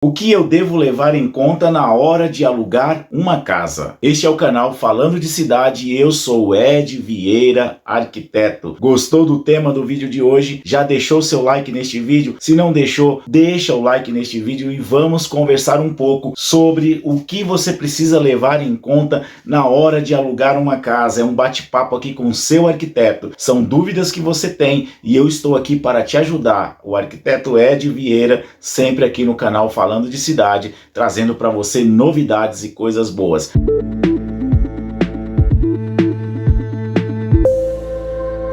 O que eu devo levar em conta na hora de alugar uma casa? Este é o canal Falando de Cidade e eu sou o Ed Vieira, arquiteto. Gostou do tema do vídeo de hoje? Já deixou seu like neste vídeo? Se não deixou, deixa o like neste vídeo e vamos conversar um pouco sobre o que você precisa levar em conta na hora de alugar uma casa. É um bate-papo aqui com o seu arquiteto. São dúvidas que você tem e eu estou aqui para te ajudar. O arquiteto Ed Vieira, sempre aqui no canal Falando de Cidade, trazendo para você novidades e coisas boas.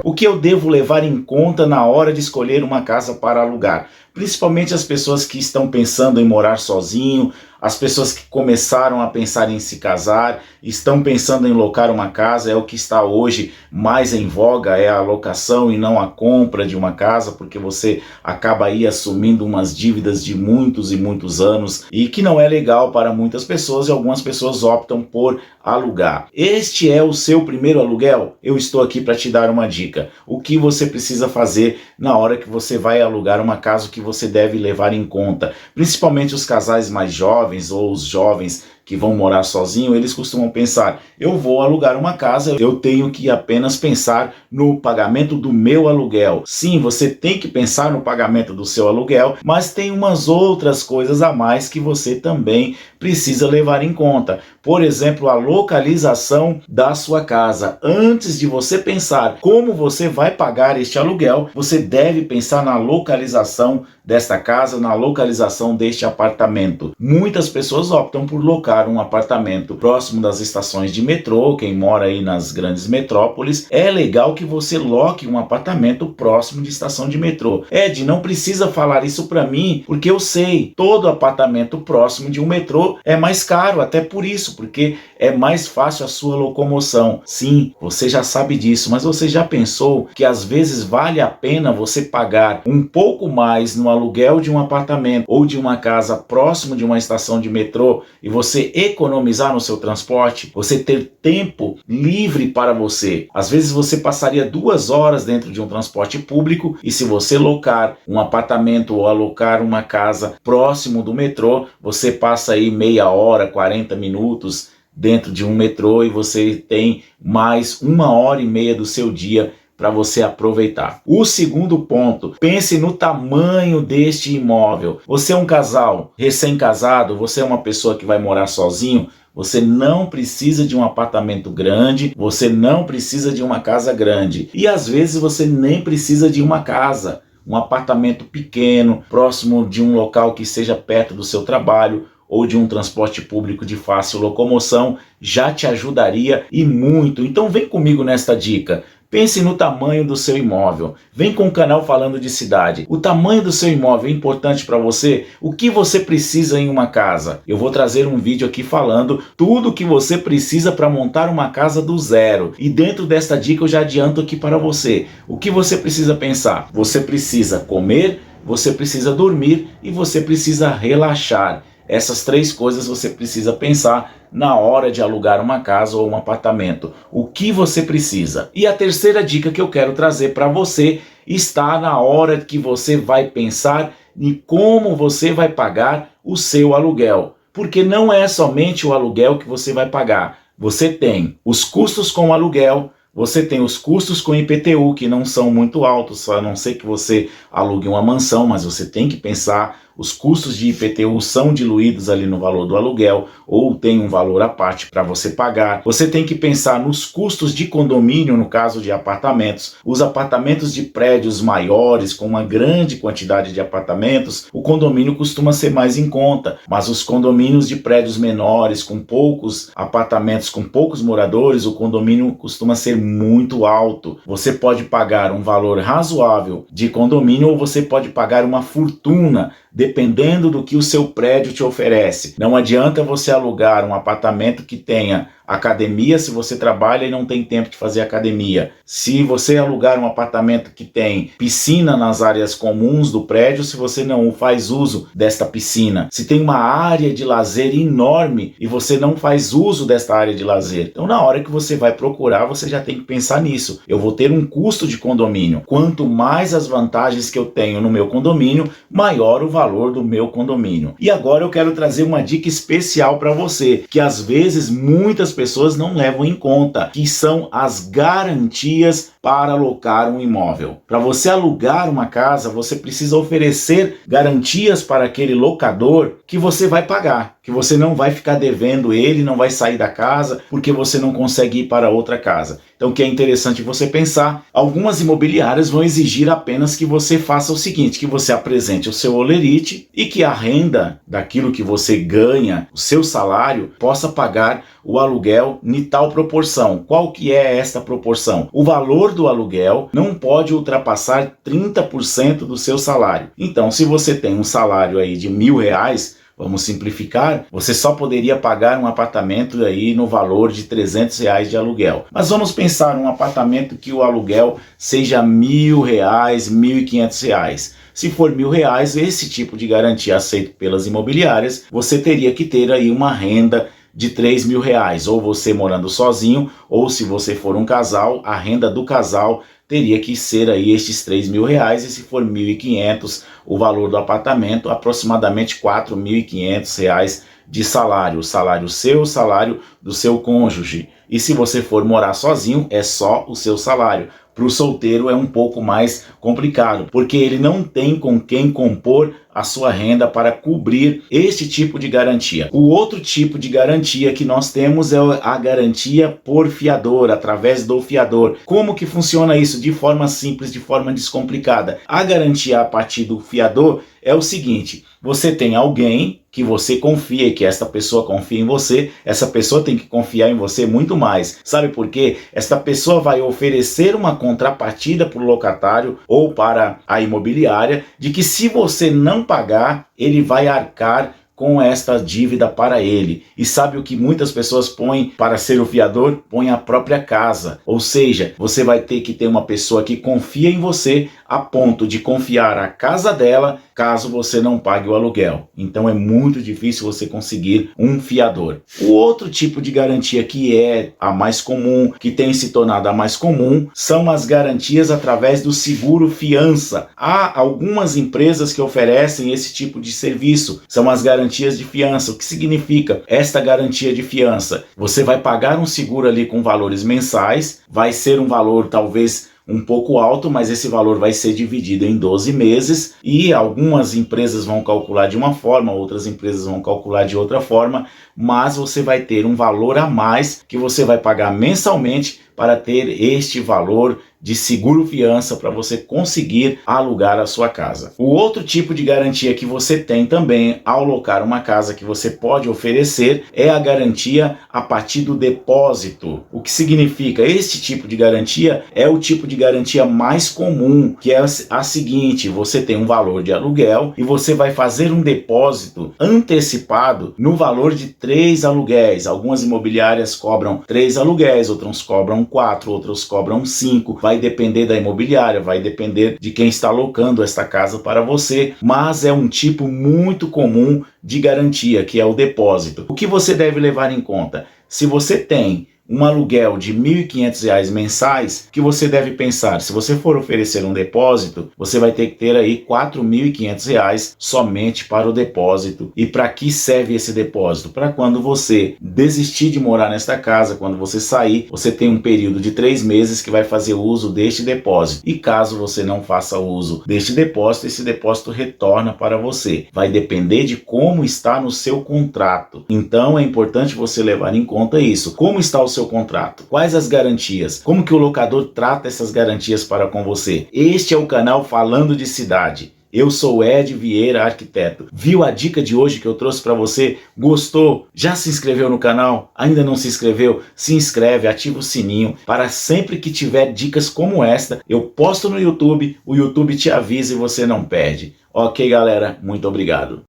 O que eu devo levar em conta na hora de escolher uma casa para alugar? Principalmente as pessoas que estão pensando em morar sozinho, as pessoas que começaram a pensar em se casar, estão pensando em locar uma casa. É o que está hoje mais em voga, é a locação e não a compra de uma casa, porque você acaba aí assumindo umas dívidas de muitos e muitos anos e que não é legal para muitas pessoas e algumas pessoas optam por alugar. Este é o seu primeiro aluguel? Eu estou aqui para te dar uma dica. O que você precisa fazer na hora que você vai alugar uma casa, o que você deve levar em conta, principalmente os casais mais jovens ou os jovens que vão morar sozinho. Eles costumam pensar: eu vou alugar uma casa, eu tenho que apenas pensar no pagamento do meu aluguel. Sim, você tem que pensar no pagamento do seu aluguel, mas tem umas outras coisas a mais que você também precisa levar em conta. Por exemplo, a localização da sua casa. Antes de você pensar como você vai pagar este aluguel, você deve pensar na localização desta casa, na localização deste apartamento. Muitas pessoas optam por locar um apartamento próximo das estações de metrô. Quem mora aí nas grandes metrópoles, é legal que você loque um apartamento próximo de estação de metrô. Ed, não precisa falar isso para mim, porque eu sei, todo apartamento próximo de um metrô é mais caro, até por isso, porque é mais fácil a sua locomoção. Sim, você já sabe disso, mas você já pensou que às vezes vale a pena você pagar um pouco mais no aluguel de um apartamento ou de uma casa próximo de uma estação de metrô e você economizar no seu transporte, você ter tempo livre para você? Às vezes você passaria 2 horas dentro de um transporte público e se você locar um apartamento ou alocar uma casa próximo do metrô, você passa aí meia hora, 40 minutos dentro de um metrô e você tem mais 1h30 do seu dia para você aproveitar. O segundo ponto: pense no tamanho deste imóvel. Você é um casal recém-casado, você é uma pessoa que vai morar sozinho, você não precisa de um apartamento grande, você não precisa de uma casa grande. E às vezes você nem precisa de uma casa. Um apartamento pequeno, próximo de um local que seja perto do seu trabalho ou de um transporte público de fácil locomoção, já te ajudaria e muito. Então vem comigo nesta dica. Pense no tamanho do seu imóvel. Vem com o canal Falando de Cidade. O tamanho do seu imóvel é importante para você? O que você precisa em uma casa? Eu vou trazer um vídeo aqui falando tudo o que você precisa para montar uma casa do zero. E dentro desta dica eu já adianto aqui para você. O que você precisa pensar? Você precisa comer, você precisa dormir e você precisa relaxar. Essas 3 coisas você precisa pensar na hora de alugar uma casa ou um apartamento. O que você precisa? E a terceira dica que eu quero trazer para você está na hora que você vai pensar em como você vai pagar o seu aluguel. Porque não é somente o aluguel que você vai pagar. Você tem os custos com o aluguel, você tem os custos com IPTU, que não são muito altos, a não ser que você alugue uma mansão, mas você tem que pensar. Os custos de IPTU são diluídos ali no valor do aluguel ou tem um valor à parte para você pagar. Você tem que pensar nos custos de condomínio no caso de apartamentos. Os apartamentos de prédios maiores, com uma grande quantidade de apartamentos, o condomínio costuma ser mais em conta. Mas os condomínios de prédios menores, com poucos apartamentos, com poucos moradores, o condomínio costuma ser muito alto. Você pode pagar um valor razoável de condomínio ou você pode pagar uma fortuna, dependendo do que o seu prédio te oferece. Não adianta você alugar um apartamento que tenha academia se você trabalha e não tem tempo de fazer academia. Se você alugar um apartamento que tem piscina nas áreas comuns do prédio, se você não faz uso desta piscina. Se tem uma área de lazer enorme e você não faz uso desta área de lazer. Então, na hora que você vai procurar, você já tem que pensar nisso. Eu vou ter um custo de condomínio. Quanto mais as vantagens que eu tenho no meu condomínio, maior o valor do meu condomínio. E agora eu quero trazer uma dica especial para você, que às vezes muitas pessoas não levam em conta, que são as garantias para alocar um imóvel. Para você alugar uma casa, você precisa oferecer garantias para aquele locador que você vai pagar, que você não vai ficar devendo ele, não vai sair da casa porque você não consegue ir para outra casa. Então, o que é interessante você pensar, algumas imobiliárias vão exigir apenas que você faça o seguinte, que você apresente o seu holerite e que a renda daquilo que você ganha, o seu salário, possa pagar o aluguel em tal proporção. Qual que é esta proporção? O valor do aluguel não pode ultrapassar 30% do seu salário. Então, se você tem um salário aí de R$1.000, vamos simplificar, você só poderia pagar um apartamento aí no valor de R$300 de aluguel. Mas vamos pensar um apartamento que o aluguel seja R$1.000, R$1.500. Se for R$1.000, esse tipo de garantia aceito pelas imobiliárias, você teria que ter aí uma renda de R$3.000, ou você morando sozinho, ou se você for um casal, a renda do casal teria que ser aí estes R$3.000, e se for R$1.500 o valor do apartamento, aproximadamente R$4.500 de salário, o salário seu, o salário do seu cônjuge. E se você for morar sozinho, é só o seu salário. Para o solteiro é um pouco mais complicado, porque ele não tem com quem compor a sua renda para cobrir este tipo de garantia. O outro tipo de garantia que nós temos é a garantia por fiador, através do fiador. Como que funciona isso? De forma simples, de forma descomplicada. A garantia a partir do fiador é o seguinte: você tem alguém que você confia, que esta pessoa confia em você, essa pessoa tem que confiar em você muito mais. Sabe por quê? Esta pessoa vai oferecer uma contrapartida para o locatário ou para a imobiliária de que se você não pagar, ele vai arcar com esta dívida para ele. E sabe o que muitas pessoas põem para ser o fiador? Põe a própria casa. Ou seja, você vai ter que ter uma pessoa que confia em você a ponto de confiar a casa dela caso você não pague o aluguel. Então é muito difícil você conseguir um fiador. O outro tipo de garantia que é a mais comum, que tem se tornado a mais comum, são as garantias através do seguro fiança. Há algumas empresas que oferecem esse tipo de serviço, são as garantias de fiança. O que significa esta garantia de fiança? Você vai pagar um seguro ali com valores mensais, vai ser um valor talvez um pouco alto, mas esse valor vai ser dividido em 12 meses e algumas empresas vão calcular de uma forma, outras empresas vão calcular de outra forma, mas você vai ter um valor a mais que você vai pagar mensalmente para ter este valor de seguro fiança para você conseguir alugar a sua casa. O outro tipo de garantia que você tem também ao alocar uma casa que você pode oferecer é a garantia a partir do depósito. O que significa? Este tipo de garantia é o tipo de garantia mais comum, que é a seguinte: você tem um valor de aluguel e você vai fazer um depósito antecipado no valor de 3 aluguéis. Algumas imobiliárias cobram 3 aluguéis, outras cobram 4, outras cobram 5. Vai depender da imobiliária, vai depender de quem está alocando esta casa para você, mas é um tipo muito comum de garantia, que é o depósito. O que você deve levar em conta? Se você tem um aluguel de R$1.500 mensais, que você deve pensar, se você for oferecer um depósito, você vai ter que ter aí R$4.500 somente para o depósito. E para que serve esse depósito? Para quando você desistir de morar nesta casa, quando você sair, você tem um período de 3 meses que vai fazer uso deste depósito. E caso você não faça uso deste depósito, esse depósito retorna para você. Vai depender de como está no seu contrato. Então é importante você levar em conta isso. Como está o seu contrato? Quais as garantias? Como que o locador trata essas garantias para com você? Este é o canal Falando de Cidade. Eu sou Ed Vieira, arquiteto. Viu a dica de hoje que eu trouxe para você? Gostou? Já se inscreveu no canal? Ainda não se inscreveu? Se inscreve, ativa o sininho para sempre que tiver dicas como esta, eu posto no YouTube, o YouTube te avisa e você não perde. Ok, galera? Muito obrigado.